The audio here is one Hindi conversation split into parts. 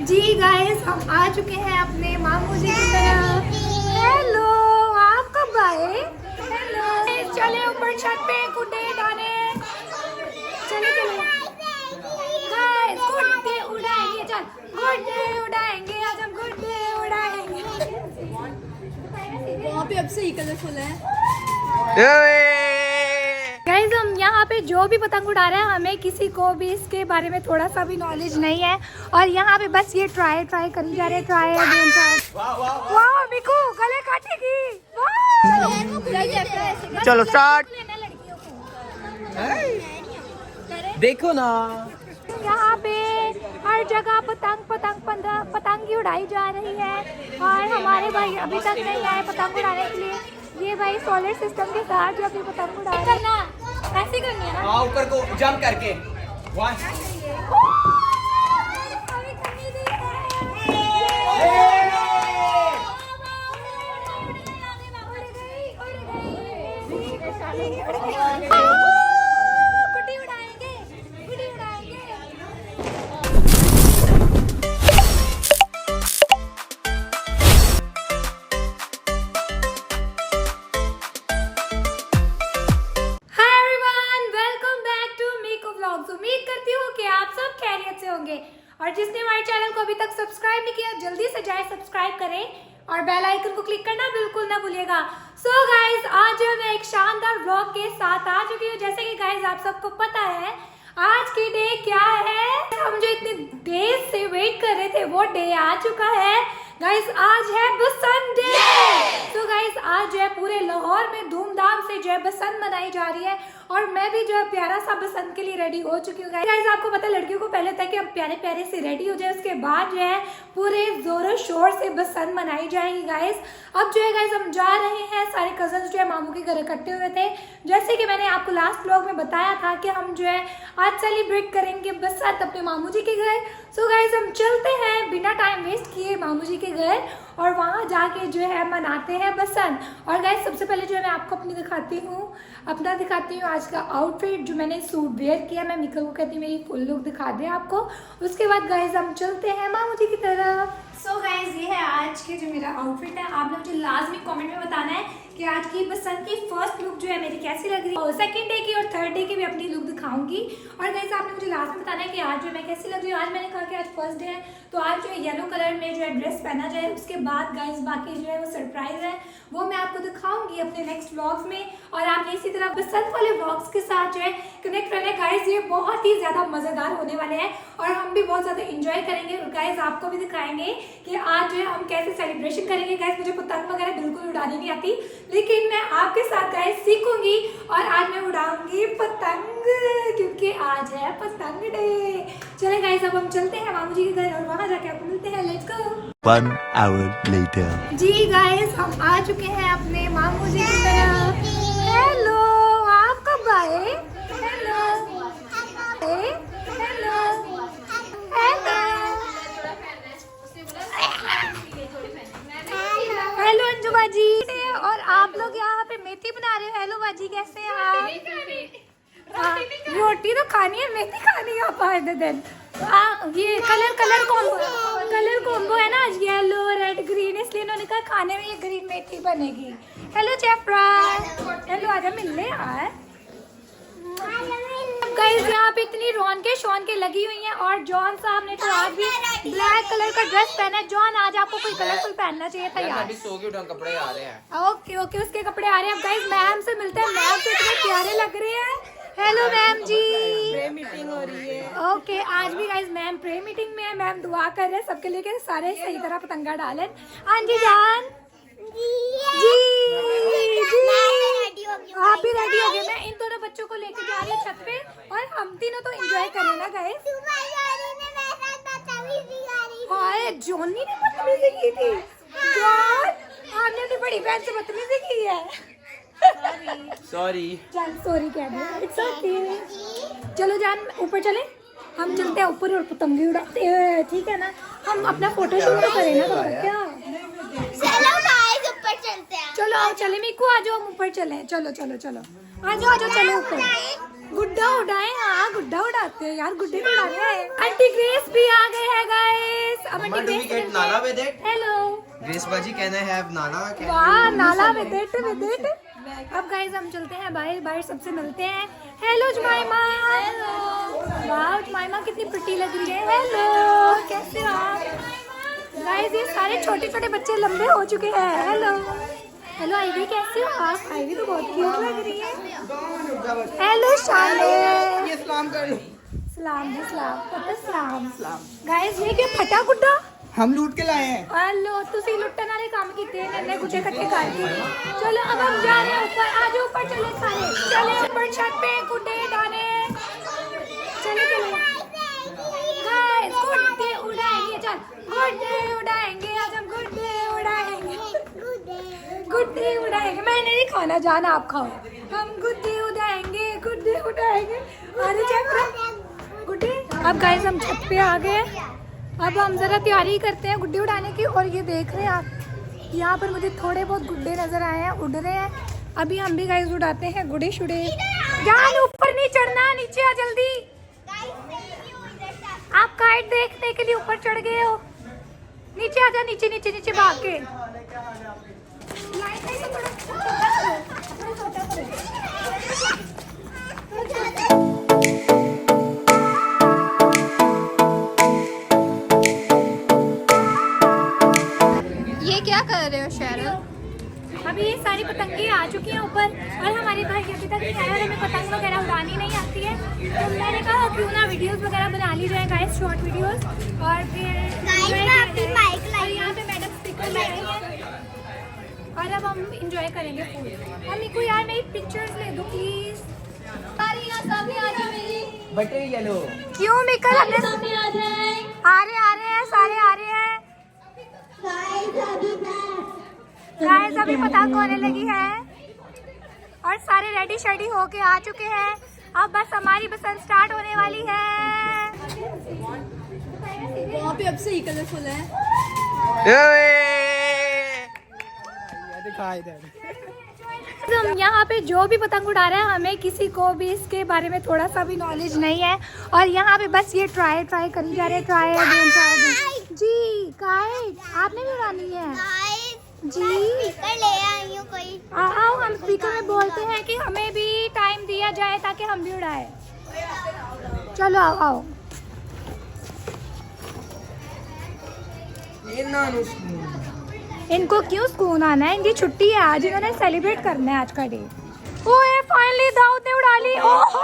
जी गाइस, हम आ चुके हैं अपने मामू जी की तरफ। हेलो, आप कब आए? हेलो, चले ऊपर छत पे गुड्डे उड़ाने। चले चले गाइस, गुड्डे उड़ाएंगे। चल गुड्डे उड़ाएंगे, आज हम गुड्डे उड़ाएंगे। वहाँ पे अब से ही कलरफुल है। गाइस, हम यहाँ पे जो भी पतंग उड़ा रहे हैं, हमें किसी को भी इसके बारे में थोड़ा सा भी नॉलेज नहीं है और यहाँ पे बस ये ट्राई करी जा रहे हैं। ट्राई वाह मिकू, गले काटेगी। चलो स्टार्ट। देखो ना, यहाँ पे हर जगह पतंग ही उड़ाई जा रही है और हमारे भाई अभी तक नहीं आए पतंग उड़ाने के लिए। ये भाई सोलर सिस्टम के साथ जो अभी पतंग उड़ा रहे हैं, ऐसे करनी है ना, ऊपर को जंप करके। उम्मीद करती हूँ कि आप सब खैरियत से होंगे और जिसने हमारे चैनल को अभी तक सब्सक्राइब नहीं किया, जल्दी से जाए सब्सक्राइब करें और बेल आइकन को क्लिक करना बिल्कुल ना भूलिएगा। सो गाइज, आज मैं एक शानदार व्लॉग के साथ आ चुकी हूँ। जैसे कि गाइज आप सबको पता है आज की डे क्या है, हम जो इतने डेज से वेट कर रहे थे वो डे आ चुका है। गाइस, आज है बसंत डे। तो गाइस, आज जो है पूरे लाहौर में धूमधाम से जो है बसंत मनाई जा रही है और मैं भी जो है प्यारा सा बसंत के लिए रेडी हो चुकी हूँ। गाइस, आपको पता है लड़कियों को पहले था कि हम प्यारे प्यारे से रेडी हो जाए, उसके बाद जो है पूरे जोरों शोर से बसंत मनाई जाएगी। गाइस, अब जो है गाइस हम जा रहे हैं, सारे कजन्स जो है मामू के घर इकट्ठे हुए थे। जैसे कि मैंने आपको लास्ट व्लॉग में बताया था कि हम जो है आज सेलिब्रेट करेंगे बसंत अपने मामू जी के घर। सो गाइस, हम चलते हैं बिना टाइम वेस्ट किए मामू जी के घर और वहाँ जाके जो है मनाते हैं बसंत। और गाइस, सबसे पहले जो है मैं आपको अपना दिखाती हूँ आज का आउटफिट जो मैंने सूट वेयर किया। मैं मिकल को कहती हूँ मेरी फुल लुक दिखा दे आपको। उसके बाद गाइस हम चलते हैं मामू जी की तरफ। सो गाइस, ये है आज के जो मेरा आउटफिट है। आप लोग मुझे लाजमी कमेंट में बताना है कि आज की बसंत की फर्स्ट लुक जो है मेरी कैसी लग रही है और सेकंड डे की और थर्ड डे की भी अपनी लुक दिखाऊंगी। और गाइस, आपने मुझे लास्ट में बताना है कि आज जो मैं कैसी लग रही हूँ। आज मैंने कहा कि आज फर्स्ट डे है तो आज जो है येलो कलर में जो है ड्रेस पहना जाए। उसके बाद गाइस बाकी जो है वो सरप्राइज है, वो मैं आपको दिखाऊंगी अपने नेक्स्ट व्लॉग्स में और आप इसी तरह बसंत वाले व्लॉग्स के साथ जो है कनेक्ट रहने। गाइस, ये बहुत ही ज्यादा मजेदार होने वाले हैं और हम भी बहुत ज्यादा इंजॉय करेंगे और गाइस आपको भी दिखाएंगे कि आज जो है हम कैसे सेलिब्रेशन करेंगे। गाइस, मुझे पतंग वगैरह बिल्कुल उड़ानी नहीं आती, लेकिन मैं आपके साथ गाइस सीखूंगी और आज मैं उड़ाऊंगी पतंग क्योंकि आज है पतंग डे। चले गाइस, अब हम चलते हैं मामू जी के घर और वहां जाके आपको मिलते हैं। Let's go. 1 hour later. जी गाइस, हम आ चुके हैं अपने मामू जी की तरफ। हेलो, आप कब आए? हेलो हेलो हेलो अंजू बाजी। और आप लोग यहाँ पे मेथी बना रहे हो। हेलो बाजी, कैसे हैं आप? रोटी तो खानी है, मेथी खानी है आप आए दिन। ये कलर कॉम्बो है ना, येलो रेड ग्रीन, इसलिए इन्होंने कहा खाने में ये ग्रीन मेथी बनेगी। हेलो चेफ्रा, हेलो आजा मिलने यार। गाइस, यहाँ पे इतनी शौन के लगी हुई हैं और जॉन साहब ने तो आज भी ब्लैक कलर का ड्रेस पहना है। जॉन, आज आपको कोई कलरफुल पहनना चाहिए था यार। कपड़े आ रहे हैं। ओके, उसके कपड़े आ रहे हैं। गाइस, मैम से मिलते हैं। मैम तो इतने प्यारे लग रहे हैं। हेलो मैम जी, प्रे मीटिंग हो रही है। ओके, आज भी गाइस मैम प्रे मीटिंग में है। मैम दुआ कर रहे हैं सबके लिए कि सारे सही तरह पतंगा डालें। हाँ जी जान जी, आप भी रेडी हो गए। मैं इन दोनों बच्चों को लेके जा रही हूँ छत पे और हम तीनों तो एंजॉय करें ना गाइस। हाय, जॉनी ने बदतमीजी की थी। जॉन, आपने अपनी बड़ी बहन से बदतमीजी की है। सॉरी कह दिया। It's okay. चलो जान, ऊपर चले। हम चलते हैं ऊपर और पतंगे उड़ाते हैं, ठीक है ना। हम अपना फोटो शूट करें ना, तो क्या ऊपर चलते हैं। चलो आओ, चले मीकू, आ जाओ हम ऊपर चले। चलो आ जाओ चलो ऊपर। गुड्डा उड़ाए। हाँ, गुड्डा उड़ाते हैं यार, गुड्डे तो उड़ाने हैं। आंटी ग्रेस भी आ गए हैं गाइस। अब Mama, do we get Nala with it? Hello Grace Baji, can I have Nala? वाह नाला विद इट अब गाइस हम चलते हैं बाहर बाहर सबसे मिलते हैं। हेलो जुमाइमा। हेलो वाह जुमाइमा कितनी प्रिटी लग रही है। हेलो कैसे हो आप गाइस? ये सारे छोटे छोटे बच्चे लंबे हो चुके हैं। हेलो हेलो आईवी कैसे हो आप? आईवी तो बहुत क्यूट लग रही है। हेलो शाले। ये सलाम कर लो। सलाम जी सलाम पता सलाम गाइस ये क्या फटा गुड्डा हम लूट के लाए हैं। हेलो तुसी लुट्टन वाले काम कीते हैं नन्हे गुड्डे इकट्ठे करके। चलो अब हम जा रहे हैं ऊपर। आज ऊपर चले सारे चले ऊपर छत पे गुड्डे दाने चले चले गाइस गुड्डे उड़ाएंगे। चल गुड्डे उड़ाएंगे आज हम गुड्डे उड़ाएंगे। मैं नहीं खाना जाना आप खाओ। हम गुड्डे उड़ाएंगे अरे चल गुड्डे। अब गाइस हम छत पे आ गए। अब हम जरा तैयारी करते हैं गुड्डे उड़ाने की। और ये देख रहे हैं आप यहाँ पर मुझे थोड़े बहुत गुड्डे नजर आए हैं उड़ रहे हैं। अभी हम भी गाइस उड़ाते हैं गुड्डे शुडे। जान ऊपर नहीं चढ़ना नीचे आ जल्दी। आप काइट देखने के लिए ऊपर चढ़ गए हो। नीचे आ जा नीचे नीचे नीचे भाग के। ये क्या कर रहे हो शेरल? अभी ये सारी पतंगे आ चुकी हैं ऊपर और हमारे भाई अभी तक नहीं आए और हमें पतंग वगैरह उड़ानी नहीं आती है। तो मैंने कहा क्यों ना वीडियोस वगैरह बना ली जाए गाइस शॉर्ट वीडियोस। और फिर और यहाँ पे मैडम स्पीकर ले रही हैं और अब हम इंजॉय करेंगे फूड। मम्मी को यार मेरी पिक्चर्स ले दो प्लीज। बटे येलो। क्यों मिकल हमने आ रहे हैं सारे आ रहे हैं गाइस। अभी पतंग होने लगी है और सारे रेडी शेडी होके आ चुके हैं। अब बस हमारी बसंत स्टार्ट होने वाली है। वहाँ पे अब से ही कलरफुल है। दिखाई दे। हम यहाँ पे जो भी पतंग उड़ा रहे हैं हमें किसी को भी इसके बारे में थोड़ा सा भी नॉलेज नहीं है। और यहाँ पे बस ये ट्राई करी जा रहे हैं। ट्राई जी काइट आपने भी उड़ानी है जी। ले आई हूँ कोई। आओ हम स्पीकर में बोलते हैं कि हमें भी टाइम दिया जाए ताकि हम भी उड़ाए। चलो आओ आओ। इनको क्यों सुकून आना है? इनकी छुट्टी है आज। इन्होंने सेलिब्रेट करना है आज का डे। ओए फाइनली दाऊद ने उड़ा ली। वाह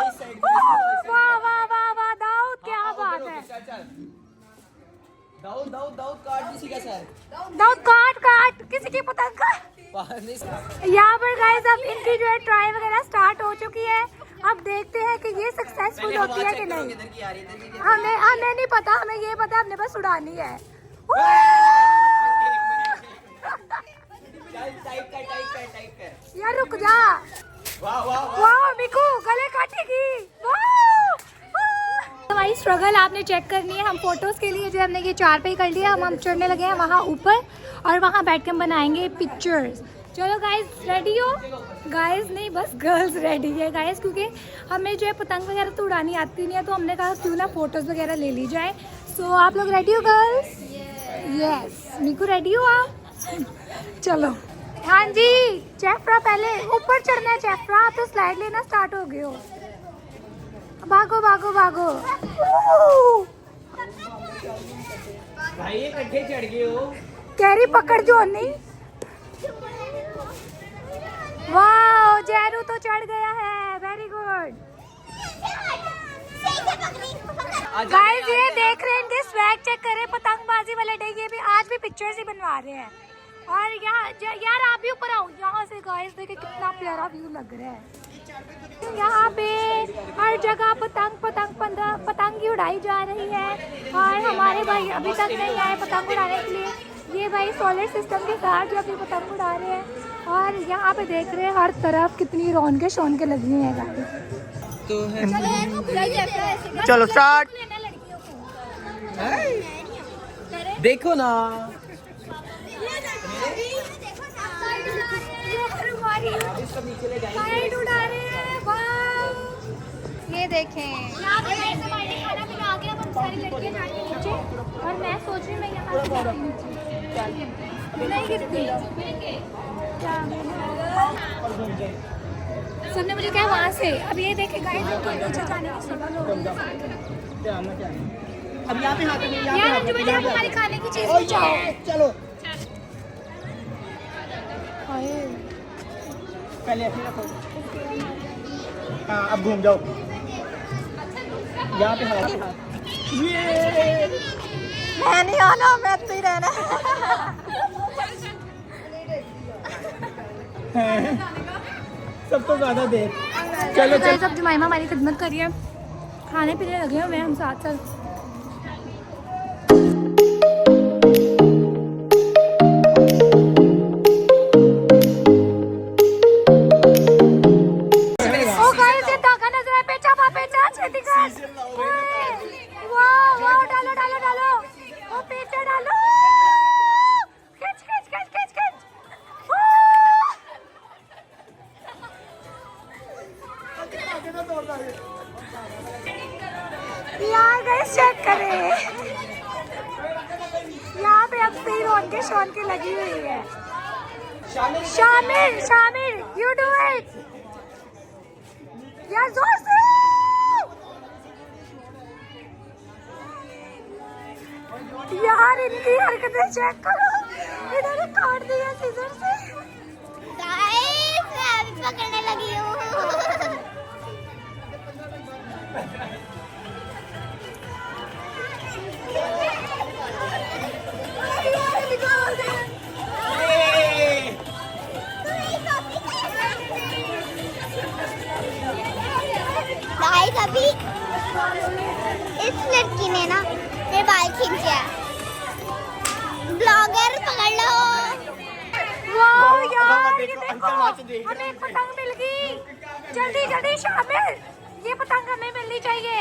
वाह वाह वाह दाऊद क्या बात है। दाऊद काट किसी का सर। दाऊद काट किसी की पतंग का। यहाँ पर गाइस अब इनकी जो है ट्राई वगैरह स्टार्ट हो चुकी है। अब देखते हैं कि ये सक्सेसफुल होती है कि नहीं। हमें नहीं पता। हमें ये पता हमने बस उड़ानी है। यार रुक जा। वाह मिकू गले काटेगी। हमारी स्ट्रगल आपने चेक करनी है। हम फोटोज के लिए जो हमने ये चारपाई कर लिया। हम चढ़ने लगे हैं वहाँ ऊपर और वहाँ बैठ के हम बनाएंगे पिक्चर्स। चलो गाइस रेडी हो? गाइस नहीं बस गर्ल्स रेडी है गाइस क्योंकि हमें जो है पतंग वगैरह तो उड़ानी आती नहीं है। तो हमने कहा क्यों ना फोटोज वगैरह ले ली जाए। सो आप लोग रेडी हो गर्ल्स? यस मीकू रेडी हो आप? चलो हाँ जी चेफ्रा पहले ऊपर चढ़ना है। चेफ्रा आप तो स्लाइड लेना स्टार्ट हो गए हो। भागो भागो भागो। भाई ये कट्ठे चढ़ गए हो। कैरी पकड़ जो नहीं। वाह जैरू तो चढ़ गया है। Very good guys. ये देख रहे हैं इनके स्वैग चेक करें पतंगबाजी वाले डे। ये भी आज भी पिक्चर्स ही बनवा रहे हैं। और यहाँ यार आप भी ऊपर आओ यहाँ से। गाइस देखिए कितना प्यारा व्यू लग रहा है। यहाँ पे हर जगह पतंग ही उड़ाई जा रही है। और हमारे भाई अभी तक नहीं आए पतंग उड़ाने के लिए। ये भाई सोलर सिस्टम के साथ जो अभी पतंग उड़ा रहे हैं। और यहाँ पे देख रहे हैं हर तरफ कितनी रौनकें लगी हैं गाइस। तो चलो स्टार्ट। देखो ना ये देखें खाना पीना आ गया। हम सारी लड़कियां जा रही हैं नीचे और मैं सोच रही हूँ मैं यहाँ नहीं गिरती। सबने मुझे क्या वहाँ से, अब ये देखे गाइस इनको नीचे जाने की सवाल हो रही है। अब यहाँ पे हाथ में यार अंजू मुझे हमारी खाने की चीज पूछाओ। चलो पहले ऐसे रखो। हाँ अब घूम जाओ यहाँ पे हाथ। ये मैं नहीं आना, मैं तो ही रहना। सब तो ज्यादा देर। चलो चलो सब जुमाइमा हमारी खिदमत करिए, खाने पीने लगे हुए हम साथ साथ। ओ गाइस ये धागा नजर आया, पेचा पेचा छेती कर। वाह वाह डालो डालो डालो, ओ पेचा डालो, खींच खींच खींच खींच खींच। यार गाइस चेक करें, यहाँ पे अब सही रौनके शौनके लगी हुई है। Shamir Shamir you do it यार, जोर से। यार इनकी हरकतें चेक करो, इन्होंने काट दिया सीजर से। गाइस मैं अभी पकड़ने लगी हूँ। गाइस अभी इस लड़की ने ना मेरे बाल खींचे हैं। ब्लॉगर पकड़ लो। वाह यार ये देखो, हमें एक पतंग मिल गई। जल्दी जल्दी शामिर, ये पतंग हमें मिलनी चाहिए।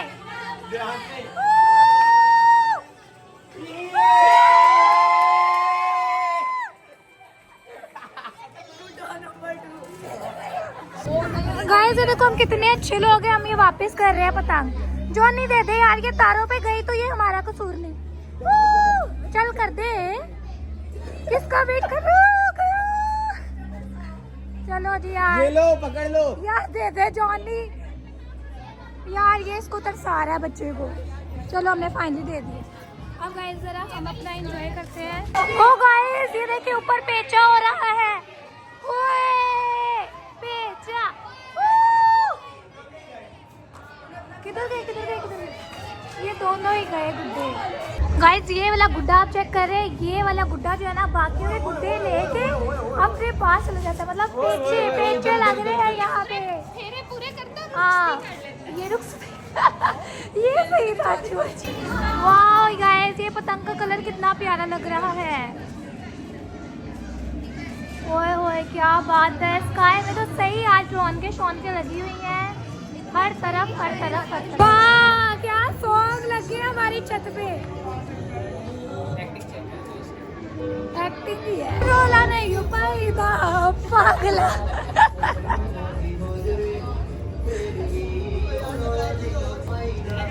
गाइस ये देखो हम कितने अच्छे लोग हैं, हम ये वापस कर रहे हैं पतंग। जॉनी दे दे यार, ये तारों पे गई तो ये हमारा कसूर नहीं। चल कर दे, किसका वेट कर रहे हो? चलो जी यार, ये लो पकड़ लो यार दे दे जॉनी। यार ये इसको तरसा रहा है बच्चे को। चलो हमने फाइनली दे दिए। अब गाइस जरा हम अपना एंजॉय करते हैं। ओ गाइस ये देखिए ऊपर पेचा हो रहा है। ओए पेचा, किधर गए किधर गए किधर गए? ये दोनों ही गए गुड्डे। गाइस ये वाला गुड्डा आप चेक कर रहे हैं, ये वाला गुड्डा जो है ना बाकी के गुड्डे लेके अपने पास चला जाता है, मतलब पेचे पेचे लग रहे हैं यहाँ पे। फेरे पूरे करता। हाँ ये रुक ये सही था। वाह गाइस ये पतंग का कलर कितना प्यारा लग रहा है। ओए होए क्या बात है, स्काई में तो सही आज रौनके शौनके लगी हुई हैं हर तरफ हर तरफ हर तरफ। वाह क्या सॉन्ग लगी है हमारी छत पे। एक्टिंग भी है। रोला नहीं पाईदा पागला।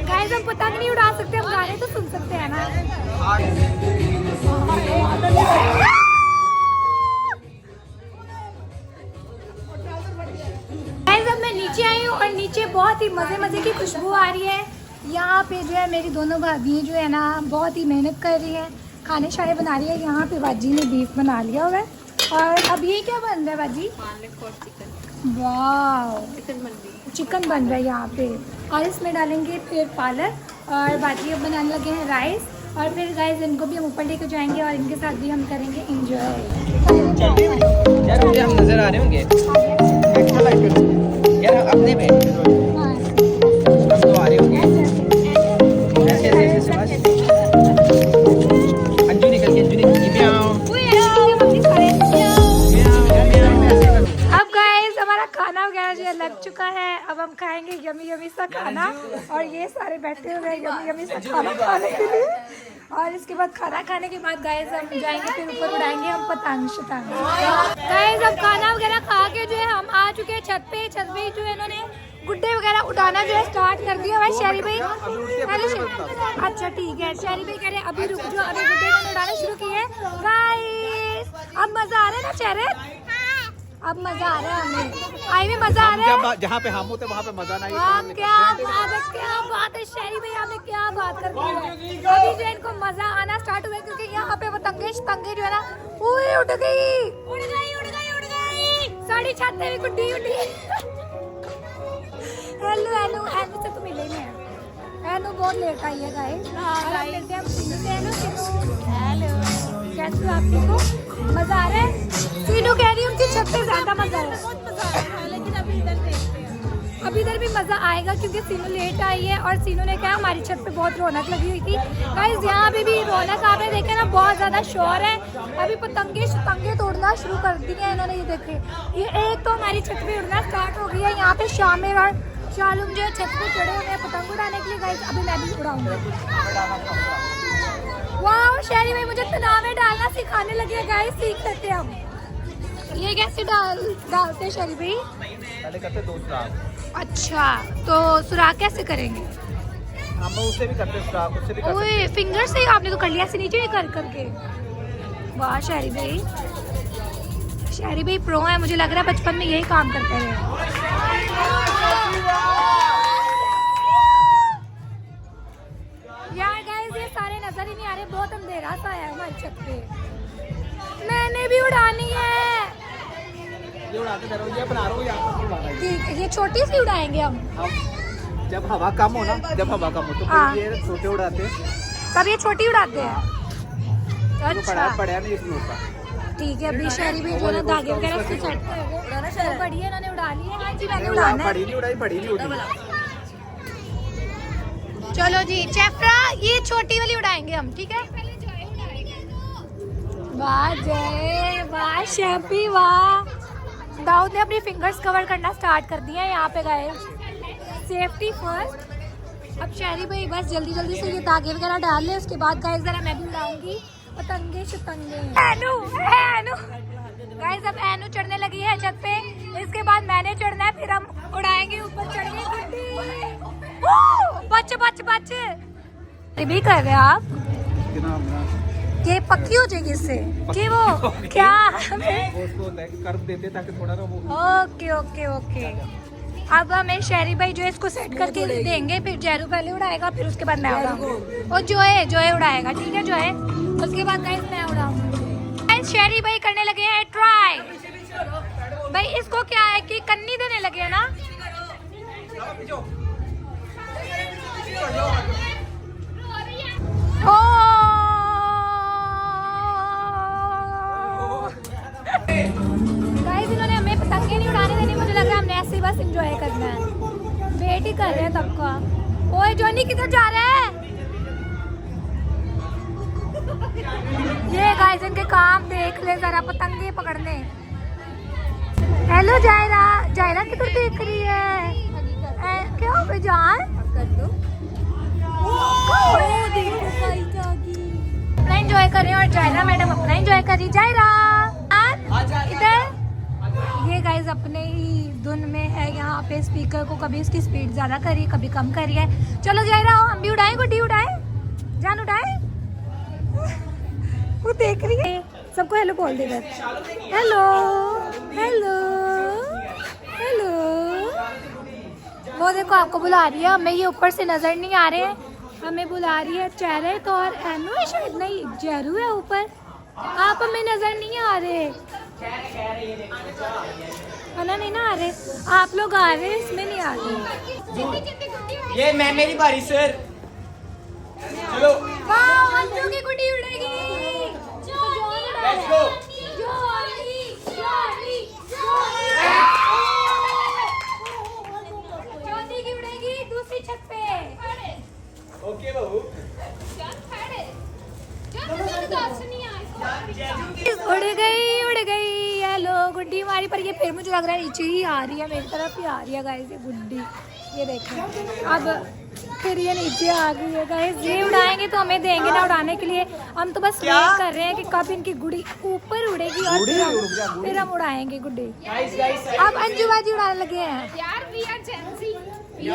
गाइस हम पतंग नहीं उड़ा सकते, हम गाने तो सुन सकते हैं ना। गाइस अब मैं नीचे आई हूँ और नीचे बहुत ही मजे मजे की खुशबू आ रही है। यहाँ पे जो है मेरी दोनों भाभी जो है ना बहुत ही मेहनत कर रही है, खाने शाने बना रही है। यहाँ पे बाजी ने बीफ बना लिया हुआ है। और अब ये क्या बन रहा है बाजी? वाह चिकन बन रहा है यहाँ पे, और इसमें डालेंगे फिर पालक। और बाजी अब बनाने लगे हैं राइस, और फिर गाइस इनको भी हम ऊपर लेके जाएंगे और इनके साथ भी हम करेंगे एंजॉय। यार मुझे हम नजर आ रहे होंगे यार अपने पे हम तो आ रहे होंगे ऐसे ऐसे ऐसे बस। अंजू निकल के अंजू निकल के अब गाइस हमारा खाना वगैरह जो है लग चुका है। अब हम खाएंगे यमी यमी सा खाना, और ये सारे बैठे हुए हैं यमी यमी सा खाना खाने के लिए। और इसके बाद खाना खाने के बाद गाइस हम जाएंगे फिर ऊपर उड़ाएंगे हम पतंग शतंग। गाइस अब खाना वगैरह खा के जो है हम आ चुके हैं छत पे। छत पे जो है इन्होंने गुड्डे वगैरह उठाना जो है स्टार्ट कर दिया है। शहरी भाई अच्छा ठीक है, शहरी भाई कह रहे हैं अभी रुक जाओ, अभी गुड्डे उड़ाना शुरू अब मजा आ रहा है ना चेहरे? अब मजा आ रहा है हमें, आई में मजा आ रहा है। जहाँ पे हम होते वहाँ पे मजा नहीं। क्या बात है शहरी भाई, आपने क्या बात कर दी है। अभी जो इनको मजा आना स्टार्ट हुआ है क्योंकि यहाँ पे वो तंगे जो है ना, ओए उड़ गई साड़ी छत पे भी गुड्डी उड़ी। हेलो हेलो हेलो से तो मिले नहीं है, हेलो बहुत लेट आई है गाइस। मिलते हैं हेलो, कैसे हो आप लोगों को? मजा आ रहा है? सीनू कह रही है उनकी छत पे ज्यादा मजा है, लेकिन अभी इधर देखते हैं। अभी इधर भी मजा आएगा क्योंकि सीनू लेट आई है और सीनू ने कहा हमारी छत पे बहुत रौनक लगी हुई थी। गाइस यहाँ पे भी रौनक आपने देखे ना, बहुत ज्यादा शोर है। अभी पतंगे तोड़ना शुरू कर दी है इन्होंने, ये देखे, ये एक तो हमारी छत पे उड़ना स्टार्ट हो गई है। यहाँ पे शामिर और शालूम जो छत पे चढ़े हुए हैं पतंग उड़ाने के लिए। गाइस अभी मैं भी उड़ाऊंगी। वाह शहरी भाई मुझे तनाव में डालना सिखाने लगे। गाइस सीख लेते हैं हम। ये कैसे डालते हैं शहरी भाई? पहले करते 2 सुराख। अच्छा तो सुराख कैसे करेंगे? हम उससे भी करते सुराख, उससे भी करते। ओए फिंगर से आपने तो कर लिया से नीचे कर करके। वाह शहरी भाई प्रो है, मुझे लग रहा है बचपन में यही काम करते हैं। यार गाइस ये सारे नजर ही नहीं आ रहे, बहुत अंधेरा सा है हमारी छत पे। मैंने भी उड़ानी है। ये उड़ाते रहो, ये बना रहा हूँ यहाँ पर। ठीक है, ये छोटी सी उड़ाएंगे हम। जब हवा कम हो ना, जब हवा कम हो तो हाँ। फिर ये छोटे उड़ाते हैं, तब ये छोटी उड़ाते हैं। अच्छा पड़ा नहीं इसमें ऊपर। ठीक है, अभी शहरी भी जो है धागे वगैरह उसको सेट कर बढ़िया इन्होंने उड़ा लिए। हाँ जी मैंने उड़ाना है। पड़ी नहीं उड़ी। चलो जी चेफ्रा, ये छोटी वाली उड़ाएंगे हम, ठीक है? वाह जय, वाह शैफी, वाह। दाऊद ने अपनी फिंगर्स कवर करना स्टार्ट कर दिया है यहाँ पे गाइस, सेफ्टी फर्स्ट। अब शहरी भाई बस जल्दी जल्दी से ये धागे वगैरह डाल ले, उसके बाद गाइस जरा मैं भी उड़ाऊंगी पतंगे शतंगे। एनू गाइस अब एनू चढ़ने लगी है छत पे, इसके बाद मैंने चढ़ना है, फिर हम उड़ाएंगे ऊपर चढ़ के गुड्डी। बच बच बच ये भी कर रहे हैं आप? ये पक्की हो जाएगी इससे कि वो क्या कर देते ताकि थोड़ा ना वो। Okay okay okay. अब हमें शहरी भाई जो है इसको सेट करके देंगे, फिर जहरू पहले उड़ाएगा, फिर उसके बाद मैं उड़ाऊंगी और जोए उड़ाएगा, ठीक है जोए, उसके बाद गाइस मैं उड़ाऊंगी। शहरी भाई करने लगे हैं ट्राई। भाई इसको क्या है कि कन्नी देने लगे हैं ना। गाइस इन्होंने हमें पतंगे नहीं उड़ाने देनी, मुझे लग रहा है हमने ऐसे ही बस एंजॉय करना है। वेट ही कर रहे हैं तब का। ओए जॉनी किधर जा रहा है? ये गाइस इनके काम देख ले जरा, पतंगे पकड़ने। हेलो जायरा किधर देख रही है? क्या हो जान? अपना एंजॉय कर रहे हैं और जायरा मैडम अपना एंजॉय कर रही। जायरा इधर। ये गाइस अपने ही धुन में है यहाँ पे, स्पीकर को कभी इसकी स्पीड ज्यादा करी कभी कम करी है। चलो जायरा हम भी उड़ाएं, गुड्डी उड़ाएं, जान उड़ाएं। वो देख रही है, सबको हेलो बोल दे। Hello hello hello. वो देखो आपको बुला रही है, हमें ये ऊपर से नजर नहीं आ रहे हैं, हमें बुला रही है चेहरे तो। और एनो है शायद, नहीं जहरू है ऊपर, आप हमें नजर नहीं आ रहे, खाना नहीं ना आ रहे, आप लोग आ रहे हैं, इसमें नहीं आ रहे। ये मैं मेरी बारी सर। चलो वाह अंजू की गुड्डी उड़ेगी। Let's go. ज्योति की उड़ेगी दूसरी छत पे। ओके बहू। उड़ गई हेलो गुड्डी हमारी, पर ये फिर मुझे लग रहा है नीचे ही आ रही है, मेरी तरफ ही आ रही है गाइस ये गुड्डी। ये देखें अब फिर ये नीचे आ गई है गाइस। ये उड़ाएंगे तो हमें देंगे ना उड़ाने के लिए, हम तो बस वेट कर रहे हैं कि कब इनकी गुड़ी ऊपर उड़ेगी और फिर हम उड़ाएंगे गुड्डी। अब अंजू बाजी उड़ाने लगे हैं यार।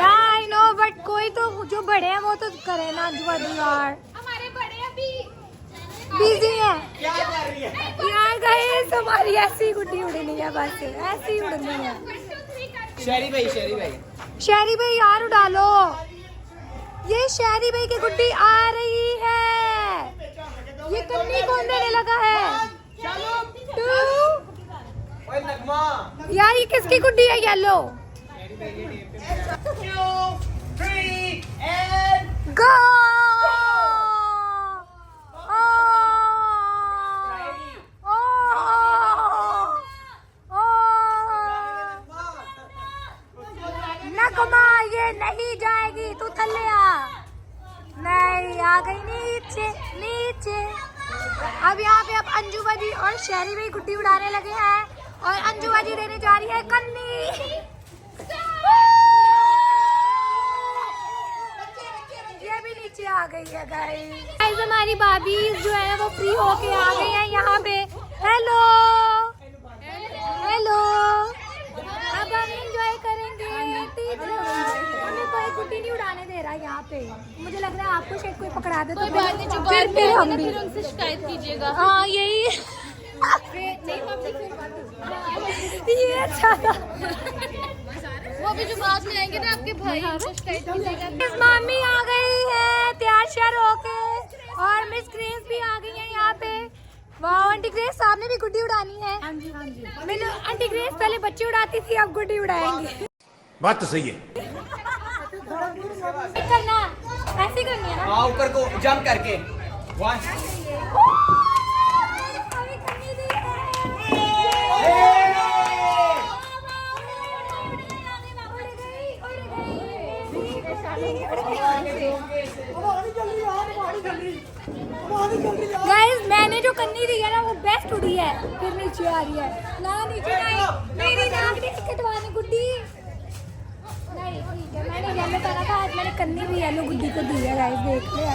आई नो बट कोई तो जो बड़े हैं वो तो करे ना अंजू बाजी। यार हमारे बड़े अभी बिजी है क्या कर रही है? यार गाइस, तो हमारी ऐसी गुड्डी उड़नी है, बस ऐसी ही उड़नी है। शहरी भाई शहरी भाई यार उड़ा लो। ये शहरी भाई की गुड्डी आ रही है। ये कन्नी कौन देने लगा है? 2 ओए नगमा यार ये किसकी गुड्डी है? येलो 2 3 and गो। नगमा ये नहीं जाएगी, तू थल्ले आ। नहीं आ गई नीचे नीचे। अब यहाँ पे अब अंजू बाजी और शहरी भाई गुड्डी उड़ाने लगे हैं और अंजू बाजी देने जा रही है कन्नी। ये भी नीचे आ गई है गाइस। हमारी भाभी जो है वो फ्री होके आ गई है यहाँ पे। Hello hello. अब हम एंजॉय करेंगे। हमें कोई गुड्डी नहीं उड़ाने दे रहा यहाँ पे। मुझे लग रहा है आपको शायद कोई पकड़ा दे तो फिर हम भी उनसे शिकायत कीजिएगा। हाँ यही ये अच्छा था। वो भी जो बाद में आएंगे ना आपके भाई, उनसे शिकायत कीजिएगा। मिस मामी आ गई है तैयार श्यार होके और मिस ग्रेस भी आ गई है यहाँ पे। वाह आंटी ग्रेस आपने भी गुड्डी उड़ानी है? हाँ जी हाँ जी। मैंने आंटी ग्रेस पहले बच्चे उड़ाती थी, अब गुड्डी उड़ाएंगे। बात तो सही है। करना ऐसे करनी है ना? हाँ ऊपर को जंप करके 1 अभी करनी दी है। गाइस मैंने जो कन्नी दी है ना वो बेस्ट उड़ी है, फिर नीचे आ रही है ना। नीचे नहीं, मेरी नाक नहीं कटवानी गुड्डी। नहीं ठीक है, मैंने येलो करा था, आज मैंने कन्नी भी येलो गुड्डी को दी है। गाइस देख ले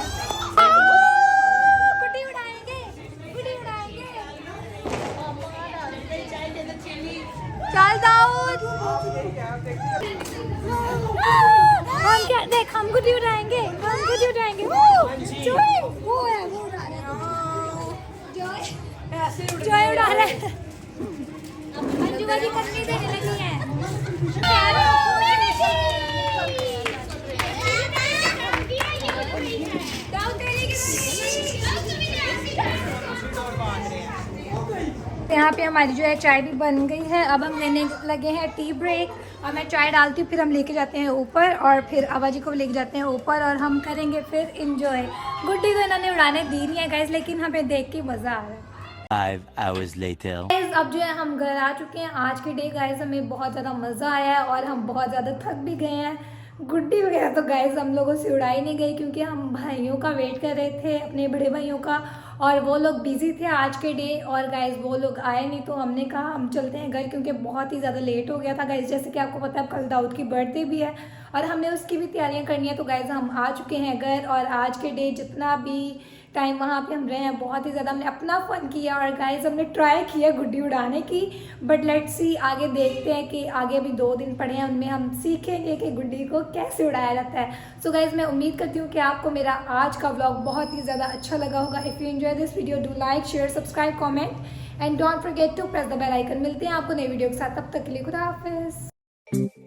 गुड्डी उड़ाएंगे, गुड्डी उड़ाएंगे। चल दाऊद हम क्या देख, हम गुड्डी उड़ाएंगे, हम गुड्डी उड़ाएंगे। वो है वो उड़ा रहा है, जॉय उड़ा रहा है। अंजू बाजी कन्नी देने लगी है। यहाँ पे हमारी जो है चाय भी बन गई है। अब हम लेने लगे हैं टी ब्रेक और मैं चाय डालती हूँ, फिर हम लेके जाते हैं ऊपर और फिर आवाजी को लेके जाते हैं ऊपर और हम करेंगे फिर इंजॉय। गुड्डी को इन्होंने उड़ाने दी नहीं है गाइस, लेकिन हमें देख के मज़ा आ रहा है। 5 hours later. गाइस अब जो है हम घर आ चुके हैं। आज के डे गाइस हमें बहुत ज़्यादा मज़ा आया है और हम बहुत ज़्यादा थक भी गए हैं। गुड्डी वगैरह तो गाइस हम लोगों से उड़ाई नहीं गई क्योंकि हम भाइयों का वेट कर रहे थे, अपने बड़े भाइयों का, और वो लोग बिजी थे आज के डे और गाइस वो लोग आए नहीं, तो हमने कहा हम चलते हैं घर क्योंकि बहुत ही ज़्यादा लेट हो गया था गाइस। जैसे कि आपको पता है कल दाऊद की बर्थडे भी है और हमने उसकी भी तैयारियां करनी है। तो गाइस हम आ चुके हैं घर और आज के डे जितना भी टाइम वहाँ पे हम रहे हैं बहुत ही ज़्यादा हमने अपना फ़न किया और गाइस हमने ट्राई किया गुड्डी उड़ाने की। बट लेट्स सी आगे देखते हैं कि आगे अभी 2 दिन पड़े हैं, उनमें हम सीखेंगे कि गुड्डी को कैसे उड़ाया जाता है। सो गाइस मैं उम्मीद करती हूँ कि आपको मेरा आज का व्लॉग बहुत ही ज़्यादा अच्छा लगा होगा। If you enjoy this video do like share subscribe comment and don't forget to press the bell icon. मिलते हैं आपको नई वीडियो के साथ, तब तक के लिए खुदा हाफिज़।